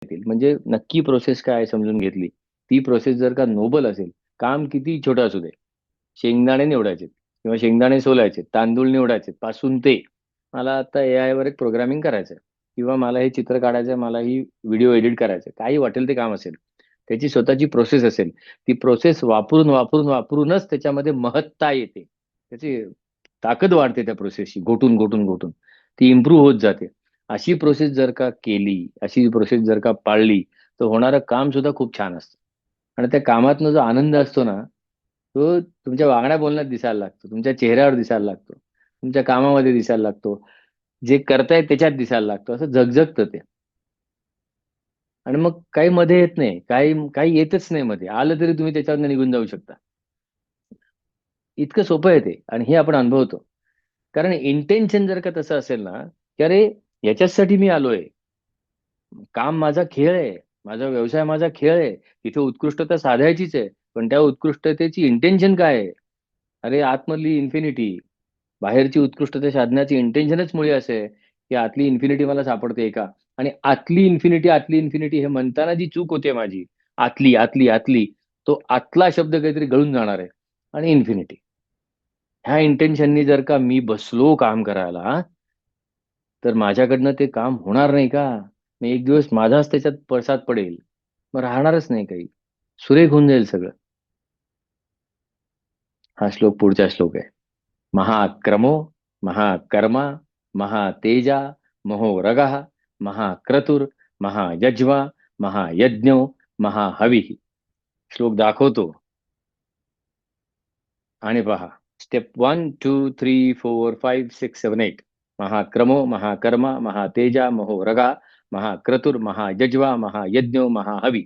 म्हणजे नक्की प्रोसेस काय आहे समजून घेतली. ती प्रोसेस जर का नोबल असेल, काम किती छोटं असू दे. शेंगदाणे निवडायचे किंवा शेंगदाणे सोलायचे, तांदूळ निवडायचे पासून ते मला आता एआय वर एक प्रोग्रामिंग करायचं आहे किंवा मला हे चित्र काढायचं आहे, मला ही व्हिडिओ एडिट करायचं आहे. काही वाटेल ते काम असेल. त्याची स्वतःची प्रोसेस असेल. ती प्रोसेस वापरूनच त्याच्यामध्ये महत्ता येते. त्याची ताकद वाढते त्या प्रोसेसची घोटून. ती इम्प्रूव्ह होत जाते. अशी प्रोसेस जर का केली, अशी प्रोसेस जर का पाळली, तर होणारं काम सुद्धा खूप छान असतं. आणि त्या कामातनं जो आनंद असतो ना, तो तुमच्या वागण्या बोलण्यात दिसायला लागतो, तुमच्या चेहऱ्यावर दिसायला लागतो, तुमच्या कामामध्ये दिसायला लागतो, जे करताय त्याच्यात दिसायला लागतो. असं झगझगतं ते. आणि मग काही मध्ये येत नाही, काही काही येतच नाही मध्ये. आलं तरी तुम्ही त्याच्यावरनं निघून जाऊ शकता. इतकं सोपं आहे ते आणि हे आपण अनुभवतो. कारण इंटेन्शन जर का तसं असेल ना, की अरे याच्याचसाठी मी आलोय. काम माझा खेळ आहे. माझा व्यवसाय माझा खेळ आहे. तिथे उत्कृष्टता साधायचीच आहे. पण त्या उत्कृष्टतेची इंटेन्शन काय आहे? अरे आतमधली इन्फिनिटी. बाहेरची उत्कृष्टता साधण्याची इंटेन्शनच मुळी असं आहे, की आतली इन्फिनिटी मला सापडते का? आणि आतली इन्फिनिटी हे म्हणताना जी चूक होते माझी, आतली, तो आतला शब्द काहीतरी गळून जाणार आहे आणि इन्फिनिटी. ह्या इंटेन्शननी जर का मी बसलो काम करायला, तर माझ्याकडनं ते काम होणार नाही का? मग एक दिवस माझाच त्याच्यात पडसाद पडेल. मग राहणारच नाही काही. सुरेख होऊन जाईल सगळं. हा श्लोक पुढचा श्लोक आहे. महाक्रमो, महाकर्मा, महातेजा, महोरगः, महाक्रतुर, महायज्वा, महायज्ञो, महाहविः. श्लोक दाखवतो आणि पहा. स्टेप 1, 2, 3, 4, 5, 6, 7, 8. महाक्रमो, महाकर्मा, महातेजा, महोरगा, महाक्रतुर, महायज्वा, महायज्ञो, महाहवी.